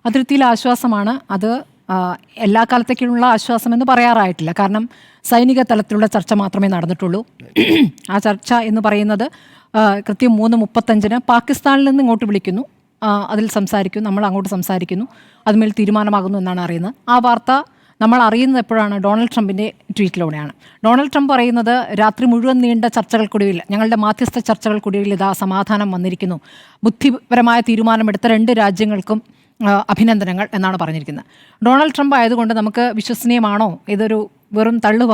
അതിർത്തിയിലെ ആശ്വാസമാണ് അത്. എല്ലാ കാലത്തേക്കുള്ള ആശ്വാസമെന്ന് പറയാറായിട്ടില്ല. കാരണം സൈനിക തലത്തിലുള്ള ചർച്ച മാത്രമേ നടന്നിട്ടുള്ളൂ. ആ ചർച്ച എന്ന് പറയുന്നത് കൃത്യം 3:35 പാകിസ്ഥാനിൽ നിന്ന് ഇങ്ങോട്ട് വിളിക്കുന്നു, അതിൽ സംസാരിക്കുന്നു, നമ്മൾ അങ്ങോട്ട് സംസാരിക്കുന്നു, അതുമേൽ തീരുമാനമാകുന്നു എന്നാണ് അറിയുന്നത്. ആ വാർത്ത നമ്മൾ അറിയുന്നത് എപ്പോഴാണ്? ഡൊണാൾഡ് ട്രംപിൻ്റെ ട്വീറ്റിലൂടെയാണ്. ഡൊണാൾഡ് ട്രംപ് പറയുന്നത് രാത്രി മുഴുവൻ നീണ്ട ചർച്ചകൾക്കൊടുവിൽ, ഞങ്ങളുടെ മാധ്യസ്ഥ ചർച്ചകൾക്കൊടുവിൽ ഇതാ സമാധാനം വന്നിരിക്കുന്നു, ബുദ്ധിപരമായ തീരുമാനമെടുത്ത 2 രാജ്യങ്ങൾക്കും അഭിനന്ദനങ്ങൾ എന്നാണ് പറഞ്ഞിരിക്കുന്നത്. ഡൊണാൾഡ് ട്രംപ് ആയതുകൊണ്ട് നമുക്ക് വിശ്വസനീയമാണോ, ഇതൊരു വെറും തള്ളു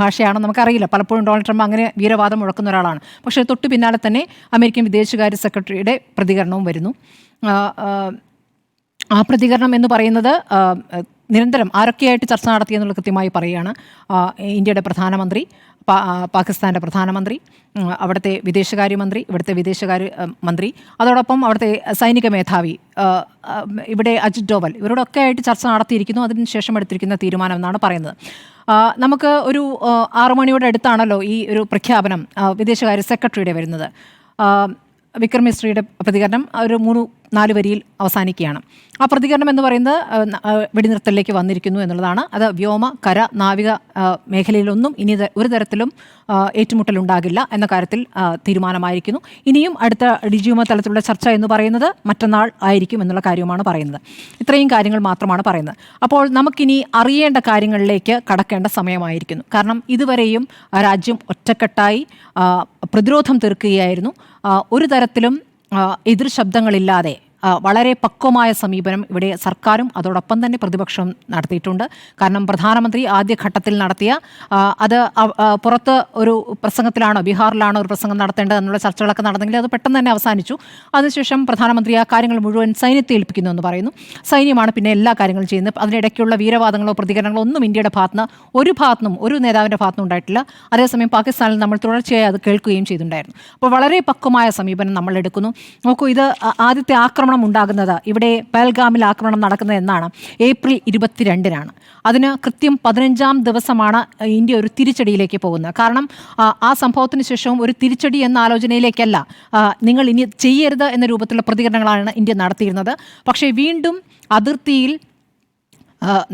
ഭാഷയാണോ നമുക്കറിയില്ല. പലപ്പോഴും ഡൊണാൾഡ് ട്രംപ് അങ്ങനെ വീരവാദം മുഴക്കുന്ന ഒരാളാണ്. പക്ഷേ തൊട്ടു പിന്നാലെ തന്നെ അമേരിക്കൻ വിദേശകാര്യ സെക്രട്ടറിയുടെ പ്രതികരണവും വരുന്നു. ആ പ്രതികരണം എന്ന് പറയുന്നത് നിരന്തരം ആരൊക്കെയായിട്ട് ചർച്ച നടത്തിയെന്നുള്ള കൃത്യമായി പറയുകയാണ്. ഇന്ത്യയുടെ പ്രധാനമന്ത്രി, പാകിസ്ഥാൻ്റെ പ്രധാനമന്ത്രി, അവിടുത്തെ വിദേശകാര്യമന്ത്രി, ഇവിടുത്തെ വിദേശകാര്യ മന്ത്രി, അതോടൊപ്പം അവിടുത്തെ സൈനിക മേധാവി, ഇവിടെ അജിത് ഡോവൽ, ഇവരോടൊക്കെ ആയിട്ട് ചർച്ച നടത്തിയിരിക്കുന്നു. അതിനുശേഷം എടുത്തിരിക്കുന്ന തീരുമാനം എന്നാണ് പറയുന്നത്. നമുക്ക് ഒരു 6 മണിയോടെ അടുത്താണല്ലോ ഈ ഒരു പ്രഖ്യാപനം വിദേശകാര്യ സെക്രട്ടറിയുടെ വരുന്നത്. വിക്രം മിശ്രയുടെ പ്രതികരണം ഒരു 3-4 വരിയിൽ അവസാനിക്കുകയാണ്. ആ പ്രതികരണം എന്ന് പറയുന്നത് വെടിനിർത്തലിലേക്ക് വന്നിരിക്കുന്നു എന്നുള്ളതാണ്. അത് വ്യോമ, കര, നാവിക മേഖലയിലൊന്നും ഇനി ഒരു തരത്തിലും ഏറ്റുമുട്ടലുണ്ടാകില്ല എന്ന കാര്യത്തിൽ തീരുമാനമായിരിക്കുന്നു. ഇനിയും അടുത്ത ഡിജിയുമ തലത്തിലുള്ള ചർച്ച എന്ന് പറയുന്നത് മറ്റന്നാൾ ആയിരിക്കും എന്നുള്ള കാര്യമാണ് പറയുന്നത്. ഇത്രയും കാര്യങ്ങൾ മാത്രമാണ് പറയുന്നത്. അപ്പോൾ നമുക്കിനി അറിയേണ്ട കാര്യങ്ങളിലേക്ക് കടക്കേണ്ട സമയമായിരിക്കുന്നു. കാരണം ഇതുവരെയും രാജ്യം ഒറ്റക്കെട്ടായി പ്രതിരോധം തീർക്കുകയായിരുന്നു. ഒരു തരത്തിലും എതിർ ശബ്ദങ്ങളില്ലാതെ വളരെ പക്വമായ സമീപനം ഇവിടെ സർക്കാരും അതോടൊപ്പം തന്നെ പ്രതിപക്ഷവും നടത്തിയിട്ടുണ്ട്. കാരണം പ്രധാനമന്ത്രി ആദ്യഘട്ടത്തിൽ നടത്തിയ അത് പുറത്ത് ഒരു പ്രസംഗത്തിലാണോ, ബീഹാറിലാണോ ഒരു പ്രസംഗം നടത്തേണ്ടത് എന്നുള്ള ചർച്ചകളൊക്കെ നടന്നെങ്കിൽ അത് പെട്ടെന്ന് തന്നെ അവസാനിച്ചു. അതിനുശേഷം പ്രധാനമന്ത്രി ആ കാര്യങ്ങൾ മുഴുവൻ സൈന്യത്തെ ഏൽപ്പിക്കുന്നു എന്ന് പറയുന്നു. സൈന്യമാണ് പിന്നെ എല്ലാ കാര്യങ്ങളും ചെയ്യുന്നത്. അതിനിടയ്ക്കുള്ള വീരവാദങ്ങളോ പ്രതികരണങ്ങളോ ഒന്നും ഇന്ത്യയുടെ ഭാഗത്തുനിന്നും ഒരു നേതാവിൻ്റെ ഭാഗത്തുനിന്നും ഉണ്ടായിട്ടില്ല. അതേസമയം പാകിസ്ഥാനിൽ നമ്മൾ തുടർച്ചയായി അത് കേൾക്കുകയും ചെയ്തിട്ടുണ്ടായിരുന്നു. അപ്പോൾ വളരെ പക്വമായ സമീപനം നമ്മൾ എടുക്കുന്നു. നോക്കൂ, ഇത് ആദ്യത്തെ ആക്രമണം ഉണ്ടാകുന്നത് ഇവിടെ പഹൽഗാമിൽ ആക്രമണം നടക്കുന്നത് എന്നാണ്? ഏപ്രിൽ 22-നാണ്. അതിന് കൃത്യം 15-ാം ദിവസമാണ് ഇന്ത്യ ഒരു തിരിച്ചടിയിലേക്ക് പോകുന്നത്. കാരണം ആ സംഭവത്തിന് ശേഷവും ഒരു തിരിച്ചടി എന്ന ആലോചനയിലേക്കല്ല, നിങ്ങൾ ഇനി ചെയ്യരുത് എന്ന രൂപത്തിലുള്ള പ്രതികരണങ്ങളാണ് ഇന്ത്യ നടത്തിയിരുന്നത്. പക്ഷേ വീണ്ടും അതിർത്തിയിൽ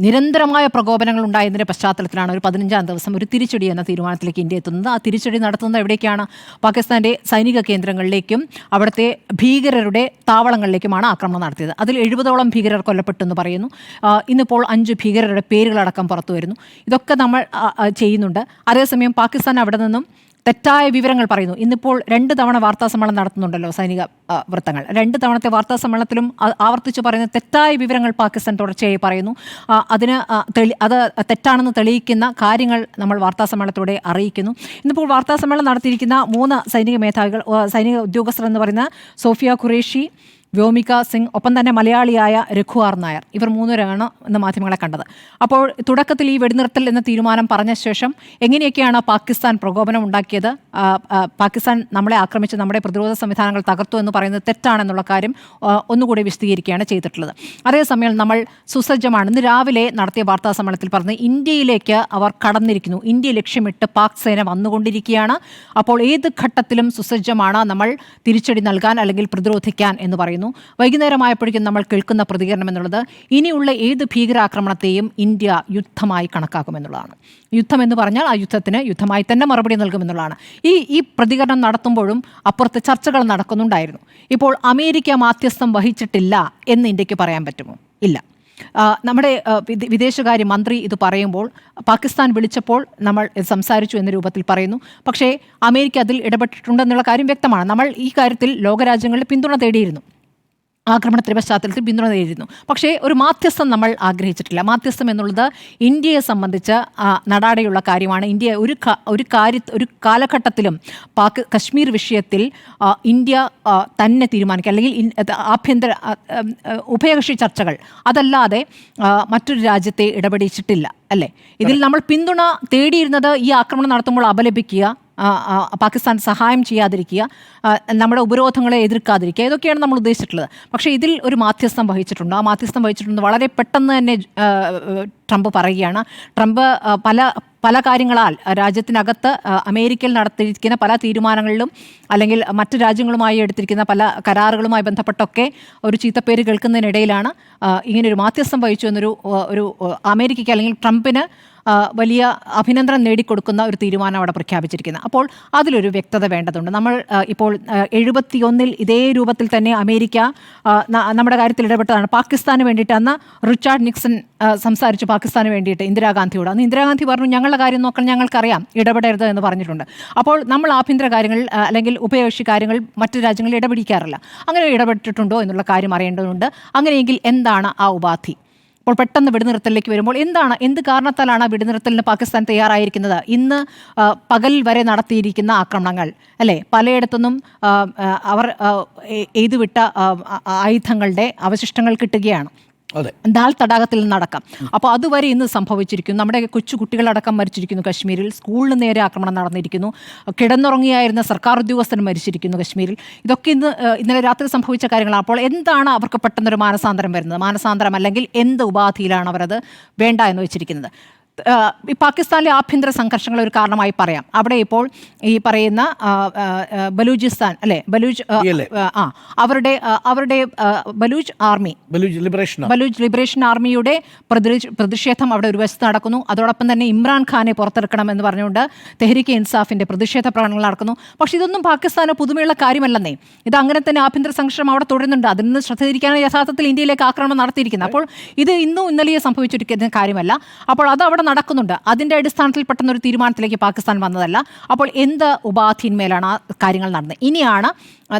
നിരന്തരമായ പ്രകോപനങ്ങൾ ഉണ്ടായതിൻ്റെ പശ്ചാത്തലത്തിലാണ് ഒരു 15-ാം ദിവസം ഒരു തിരിച്ചടി എന്ന തീരുമാനത്തിലേക്ക് ഇന്ത്യ എത്തുന്നത്. ആ തിരിച്ചടി നടത്തുന്നത് എവിടേക്കാണ്? പാകിസ്ഥാൻ്റെ സൈനിക കേന്ദ്രങ്ങളിലേക്കും അവിടുത്തെ ഭീകരരുടെ താവളങ്ങളിലേക്കുമാണ് ആക്രമണം നടത്തിയത്. അതിൽ 70ഓളം ഭീകരർ കൊല്ലപ്പെട്ടെന്ന് പറയുന്നു. ഇന്നിപ്പോൾ 5 ഭീകരരുടെ പേരുകളടക്കം പുറത്തു വരുന്നു. ഇതൊക്കെ നമ്മൾ ചെയ്യുന്നുണ്ട്. അതേസമയം പാകിസ്ഥാൻ അവിടെ നിന്നും തെറ്റായ വിവരങ്ങൾ പറയുന്നു. ഇന്നിപ്പോൾ 2 തവണ വാർത്താസമ്മേളനം നടത്തുന്നുണ്ടല്ലോ സൈനിക വൃത്തങ്ങൾ. 2 തവണത്തെ വാർത്താസമ്മേളനത്തിലും ആവർത്തിച്ച് പറയുന്ന തെറ്റായ വിവരങ്ങൾ പാകിസ്ഥാൻ തുടർച്ചയായി പറയുന്നു. അത് തെറ്റാണെന്ന് തെളിയിക്കുന്ന കാര്യങ്ങൾ നമ്മൾ വാർത്താസമ്മേളനത്തിലൂടെ അറിയിക്കുന്നു. ഇന്നിപ്പോൾ വാർത്താസമ്മേളനം നടത്തിയിരിക്കുന്ന 3 സൈനിക ഉദ്യോഗസ്ഥർ എന്ന് പറയുന്ന സോഫിയ ഖുറേഷി, വ്യോമിക സിംഗ്, ഒപ്പം തന്നെ മലയാളിയായ രഘു ആർ നായർ, ഇവർ 3 പേരാണ് ഇന്ന് മാധ്യമങ്ങളെ കണ്ടത്. അപ്പോൾ തുടക്കത്തിൽ ഈ വെടിനിർത്തൽ എന്ന തീരുമാനം പറഞ്ഞ ശേഷം എങ്ങനെയൊക്കെയാണ് പാകിസ്ഥാൻ പ്രകോപനം ഉണ്ടാക്കിയത്, പാകിസ്ഥാൻ നമ്മളെ ആക്രമിച്ച് നമ്മുടെ പ്രതിരോധ സംവിധാനങ്ങൾ തകർത്തു എന്ന് പറയുന്നത് തെറ്റാണെന്നുള്ള കാര്യം ഒന്നുകൂടി വിശദീകരിക്കുകയാണ് ചെയ്തിട്ടുള്ളത്. അതേസമയം നമ്മൾ സുസജ്ജമാണ്. ഇന്ന് രാവിലെ നടത്തിയ വാർത്താ സമ്മേളനത്തിൽ പറഞ്ഞ് ഇന്ത്യയിലേക്ക് അവർ കടന്നിരിക്കുന്നു, ഇന്ത്യ ലക്ഷ്യമിട്ട് പാക് സേന വന്നുകൊണ്ടിരിക്കുകയാണ്. അപ്പോൾ ഏത് ഘട്ടത്തിലും സുസജ്ജമാണ് നമ്മൾ തിരിച്ചടി നൽകാൻ അല്ലെങ്കിൽ പ്രതിരോധിക്കാൻ എന്ന് പറയുന്നു. വൈകുന്നേരമായപ്പോഴേക്കും നമ്മൾ കേൾക്കുന്ന പ്രതികരണം എന്നുള്ളത് ഇനിയുള്ള ഏത് ഭീകരാക്രമണത്തെയും ഇന്ത്യ യുദ്ധമായി കണക്കാക്കുമെന്നുള്ളതാണ്. യുദ്ധം എന്ന് പറഞ്ഞാൽ ആ യുദ്ധത്തിന് യുദ്ധമായി തന്നെ മറുപടി നൽകുമെന്നുള്ളതാണ്. ഈ പ്രതികരണം നടത്തുമ്പോഴും അപ്പുറത്ത് ചർച്ചകൾ നടക്കുന്നുണ്ടായിരുന്നു. ഇപ്പോൾ അമേരിക്ക മാധ്യസ്ഥം വഹിച്ചിട്ടില്ല എന്ന് ഇന്ത്യക്ക് പറയാൻ പറ്റുമോ? ഇല്ല. നമ്മുടെ വിദേശകാര്യ മന്ത്രി ഇത് പറയുമ്പോൾ പാകിസ്ഥാൻ വിളിച്ചപ്പോൾ നമ്മൾ സംസാരിച്ചു എന്ന രൂപത്തിൽ പറയുന്നു. പക്ഷേ അമേരിക്ക അതിൽ ഇടപെട്ടിട്ടുണ്ടെന്നുള്ള കാര്യം വ്യക്തമാണ്. നമ്മൾ ഈ കാര്യത്തിൽ ലോകരാജ്യങ്ങളിൽ പിന്തുണ തേടിയിരുന്നു, ആക്രമണത്തിൻ്റെ പശ്ചാത്തലത്തിൽ പിന്തുണ നേടിയിരുന്നു. പക്ഷേ ഒരു മാധ്യസ്ഥം നമ്മൾ ആഗ്രഹിച്ചിട്ടില്ല. മാധ്യസ്ഥം എന്നുള്ളത് ഇന്ത്യയെ സംബന്ധിച്ച് നടാടെയുള്ള കാര്യമാണ്. ഇന്ത്യ ഒരു കാലഘട്ടത്തിലും കശ്മീർ വിഷയത്തിൽ ഇന്ത്യ തന്നെ തീരുമാനിക്കുക അല്ലെങ്കിൽ ആഭ്യന്തര ഉഭയകക്ഷി ചർച്ചകൾ അതല്ലാതെ മറ്റൊരു രാജ്യത്തെ ഇടപെടിച്ചിട്ടില്ല, അല്ലേ? ഇതിൽ നമ്മൾ പിന്തുണ തേടിയിരുന്നത് ഈ ആക്രമണം നടത്തുമ്പോൾ അപലപിക്കുക, പാകിസ്ഥാൻ സഹായം ചെയ്യാതിരിക്കുക, നമ്മുടെ ഉപരോധങ്ങളെ എതിർക്കാതിരിക്കുക, ഇതൊക്കെയാണ് നമ്മൾ ഉദ്ദേശിച്ചിട്ടുള്ളത്. പക്ഷേ ഇതിൽ ഒരു മാധ്യസ്ഥം വഹിച്ചിട്ടുണ്ട്. ആ മാധ്യസ്ഥം വഹിച്ചിട്ടുണ്ട് വളരെ പെട്ടെന്ന് തന്നെ ട്രംപ് പറയുകയാണ്. ട്രംപ് പല കാര്യങ്ങളാൽ രാജ്യത്തിനകത്ത് അമേരിക്കയിൽ നടത്തിയിരിക്കുന്ന പല തീരുമാനങ്ങളിലും അല്ലെങ്കിൽ മറ്റ് രാജ്യങ്ങളുമായി എടുത്തിരിക്കുന്ന പല കരാറുകളുമായി ബന്ധപ്പെട്ടൊക്കെ ഒരു ചീത്തപ്പേര് കേൾക്കുന്നതിനിടയിലാണ് ഇങ്ങനൊരു മാധ്യസ്ഥം വഹിച്ചു എന്നൊരു അമേരിക്കയ്ക്ക് അല്ലെങ്കിൽ ട്രംപിന് വലിയ അഭിനന്ദനം നേടിക്കൊടുക്കുന്ന ഒരു തീരുമാനം അവിടെ പ്രഖ്യാപിച്ചിരിക്കുന്നത്. അപ്പോൾ അതിലൊരു വ്യക്തത വേണ്ടതുണ്ട്. നമ്മൾ ഇപ്പോൾ 71 ഇതേ രൂപത്തിൽ തന്നെ അമേരിക്ക നമ്മുടെ കാര്യത്തിൽ ഇടപെട്ടതാണ്. പാകിസ്ഥാന് വേണ്ടിയിട്ട് അന്ന് റിച്ചാർഡ് നിക്സൺ സംസാരിച്ചു പാകിസ്ഥാന് വേണ്ടിയിട്ട് ഇന്ദിരാഗാന്ധിയോട്. അന്ന് ഇന്ദിരാഗാന്ധി പറഞ്ഞു ഞങ്ങളുടെ കാര്യം നോക്കാൻ ഞങ്ങൾക്കറിയാം, ഇടപെടരുത് എന്ന് പറഞ്ഞിട്ടുണ്ട്. അപ്പോൾ നമ്മൾ ആഭ്യന്തര കാര്യങ്ങൾ അല്ലെങ്കിൽ ഉഭയകക്ഷി കാര്യങ്ങൾ മറ്റു രാജ്യങ്ങളിൽ ഇടപെടിക്കാറില്ല. അങ്ങനെ ഇടപെട്ടിട്ടുണ്ടോ എന്നുള്ള കാര്യം അറിയേണ്ടതുണ്ട്. അങ്ങനെയെങ്കിൽ എന്താണ് ആ ഉപാധി? അപ്പോൾ പെട്ടെന്ന് വെടിനിർത്തലിലേക്ക് വരുമ്പോൾ എന്ത് കാരണത്താലാണ് വെടിനിർത്തലിന് പാകിസ്ഥാൻ തയ്യാറായിരിക്കുന്നത്? ഇന്ന് പകൽ വരെ നടത്തിയിരിക്കുന്ന ആക്രമണങ്ങൾ അല്ലേ, പലയിടത്തുനിന്നും അവർ എയ്തുവിട്ട ആയുധങ്ങളുടെ അവശിഷ്ടങ്ങൾ കിട്ടുകയാണ്. ദാൽ തടാകത്തിൽ നിന്നടക്കം. അപ്പോൾ അതുവരെ ഇന്ന് സംഭവിച്ചിരിക്കുന്നു. നമ്മുടെ കൊച്ചു കുട്ടികളടക്കം മരിച്ചിരിക്കുന്നു കശ്മീരിൽ. സ്കൂളിന് നേരെ ആക്രമണം നടന്നിരിക്കുന്നു. കിടന്നുറങ്ങിയായിരുന്ന സർക്കാർ ഉദ്യോഗസ്ഥൻ മരിച്ചിരിക്കുന്നു കശ്മീരിൽ. ഇതൊക്കെ ഇന്നലെ രാത്രി സംഭവിച്ച കാര്യങ്ങളാണ്. അപ്പോൾ എന്താണ് അവർക്ക് പെട്ടെന്നൊരു മാനസാന്തരം വരുന്നത്? മാനസാന്തരം അല്ലെങ്കിൽ എന്ത് ഉപാധിയിലാണ് അവരത് വേണ്ട എന്ന് വെച്ചിരിക്കുന്നത്? പാകിസ്ഥാനിലെ ആഭ്യന്തര സംഘർഷങ്ങൾ ഒരു കാരണമായി പറയാം. അവിടെ ഇപ്പോൾ ഈ പറയുന്ന ബലൂചിസ്ഥാൻ അല്ലെ, അവരുടെ ബലൂച്ച് ലിബറേഷൻ ആർമിയുടെ പ്രതിഷേധം അവിടെ ഒരു വശത്ത് നടക്കുന്നു. അതോടൊപ്പം തന്നെ ഇമ്രാൻഖാനെ പുറത്തിറക്കണം എന്ന് പറഞ്ഞുകൊണ്ട് തെഹ്രീക്ക് ഇൻസാഫിന്റെ പ്രതിഷേധ പ്രകടനങ്ങൾ നടക്കുന്നു. പക്ഷെ ഇതൊന്നും പാകിസ്ഥാന് പുതുമയുള്ള കാര്യമല്ലെന്നേ. ഇത് അങ്ങനെ തന്നെ ആഭ്യന്തര സംഘർഷം അവിടെ തുടരുന്നുണ്ട്. അതിൽ നിന്ന് ശ്രദ്ധ തിരിക്കാനാണ് യഥാർത്ഥത്തിൽ ഇന്ത്യയിലേക്ക് ആക്രമണം നടത്തിയിരിക്കുന്നത്. അപ്പോൾ ഇത് ഇന്നും ഇന്നലെയോ സംഭവിച്ചിരിക്കുന്ന കാര്യമല്ല. അപ്പോൾ അത് അവിടെ നടക്കുന്നുണ്ട്. അതിന്റെ അടിസ്ഥാനത്തിൽ പെട്ടെന്നൊരു തീരുമാനത്തിലേക്ക് പാകിസ്ഥാൻ വന്നതല്ല. അപ്പോൾ എന്ത് ഉപാധിന്മേലാണ് ആ കാര്യങ്ങൾ നടന്നത്? ഇനിയാണ്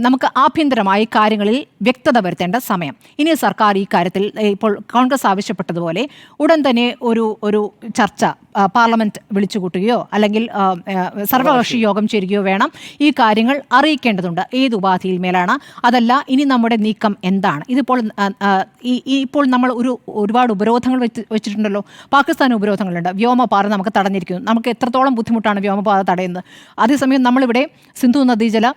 നമുക്ക് ആഭ്യന്തരമായി കാര്യങ്ങളിൽ വ്യക്തത വരുത്തേണ്ട സമയം. ഇനി സർക്കാർ ഈ കാര്യത്തിൽ ഇപ്പോൾ കോൺഗ്രസ് ആവശ്യപ്പെട്ടതുപോലെ ഉടൻ തന്നെ ഒരു ചർച്ച പാർലമെന്റ് വിളിച്ചുകൂട്ടുകയോ അല്ലെങ്കിൽ സർവകക്ഷി യോഗം ചേരുകയോ വേണം. ഈ കാര്യങ്ങൾ അറിയിക്കേണ്ടതുണ്ട്. ഏത് ഉപാധിയിൽ മേലാണ്? അതല്ല ഇനി നമ്മുടെ നീക്കം എന്താണ്? ഇപ്പോൾ നമ്മൾ ഒരുപാട് ഉപരോധങ്ങൾ വെച്ചിട്ടുണ്ടല്ലോ. പാകിസ്ഥാൻ ഉപരോധങ്ങളുണ്ട്. വ്യോമപാത നമുക്ക് തടഞ്ഞിരിക്കുന്നു. നമുക്ക് എത്രത്തോളം ബുദ്ധിമുട്ടാണ് വ്യോമപാത തടയുന്നത്? അതേസമയം നമ്മളിവിടെ സിന്ധു നദീജല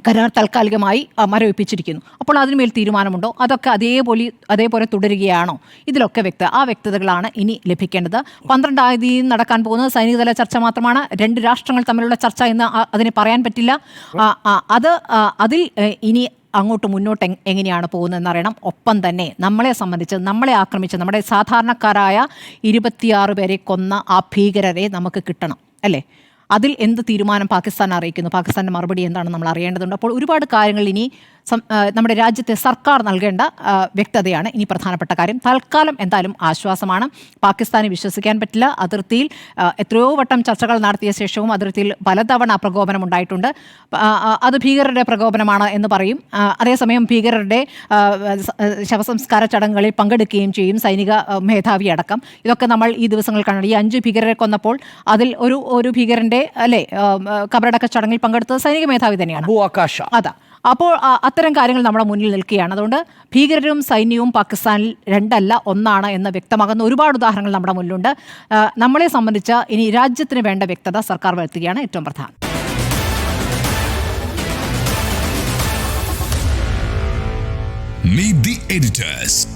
കരാർ താൽക്കാലികമായി മരവിപ്പിച്ചിരിക്കുന്നു. അപ്പോൾ അതിനുമേൽ തീരുമാനമുണ്ടോ? അതൊക്കെ അതേപോലെ തുടരുകയാണോ? ഇതിലൊക്കെ ആ വ്യക്തതകളാണ് ഇനി ലഭിക്കേണ്ടത്. 12-ാം തീയതി നടക്കാൻ പോകുന്നത് സൈനികതല ചർച്ച മാത്രമാണ്. 2 രാഷ്ട്രങ്ങൾ തമ്മിലുള്ള ചർച്ച എന്ന് അതിന് പറയാൻ പറ്റില്ല. അതിൽ ഇനി മുന്നോട്ട് എങ്ങനെയാണ് പോകുന്നതെന്ന് അറിയണം. ഒപ്പം തന്നെ നമ്മളെ സംബന്ധിച്ച് നമ്മളെ ആക്രമിച്ച് നമ്മുടെ സാധാരണക്കാരായ 26 പേരെ കൊന്ന ആ ഭീകരരെ നമുക്ക് കിട്ടണം അല്ലേ? അതിൽ എന്ത് തീരുമാനം പാകിസ്ഥാൻ അറിയിക്കുന്നു? പാകിസ്ഥാൻ്റെ മറുപടി എന്താണെന്ന് നമ്മൾ അറിയേണ്ടതുണ്ട്. അപ്പോൾ ഒരുപാട് കാര്യങ്ങൾ ഇനി നമ്മുടെ രാജ്യത്തെ സർക്കാർ നൽകേണ്ട വ്യക്തതയാണ് ഇനി പ്രധാനപ്പെട്ട കാര്യം. തൽക്കാലം എന്തായാലും ആശ്വാസമാണ്. പാകിസ്ഥാനെ വിശ്വസിക്കാൻ പറ്റില്ല. അതിർത്തിയിൽ എത്രയോ വട്ടം ചർച്ചകൾ നടത്തിയ ശേഷവും അതിർത്തിയിൽ പലതവണ പ്രകോപനം ഉണ്ടായിട്ടുണ്ട്. അത് ഭീകരരുടെ പ്രകോപനമാണ് എന്ന് പറയും. അതേസമയം ഭീകരരുടെ ശവസംസ്കാര ചടങ്ങുകളിൽ പങ്കെടുക്കുകയും ചെയ്യും സൈനിക മേധാവി അടക്കം. ഇതൊക്കെ നമ്മൾ ഈ ദിവസങ്ങൾ കാണുന്നത്. ഈ 5 ഭീകരരെ കൊന്നപ്പോൾ അതിൽ ഒരു ഭീകരന്റെ കബറടക്ക ചടങ്ങിൽ പങ്കെടുത്തത് സൈനിക മേധാവി തന്നെയാണ്. അതാ. അപ്പോൾ അത്തരം കാര്യങ്ങൾ നമ്മുടെ മുന്നിൽ നിൽക്കുകയാണ്. അതുകൊണ്ട് ഭീകരരും സൈന്യവും പാകിസ്ഥാനിൽ 2 അല്ല 1 എന്ന് വ്യക്തമാകുന്ന ഒരുപാട് ഉദാഹരണങ്ങൾ നമ്മുടെ മുന്നിലുണ്ട്. നമ്മളെ സംബന്ധിച്ച് ഇനി രാജ്യത്തിന് വേണ്ട വ്യക്തത സർക്കാർ വരുത്തുകയാണ് ഏറ്റവും പ്രധാനം. Meet the editors.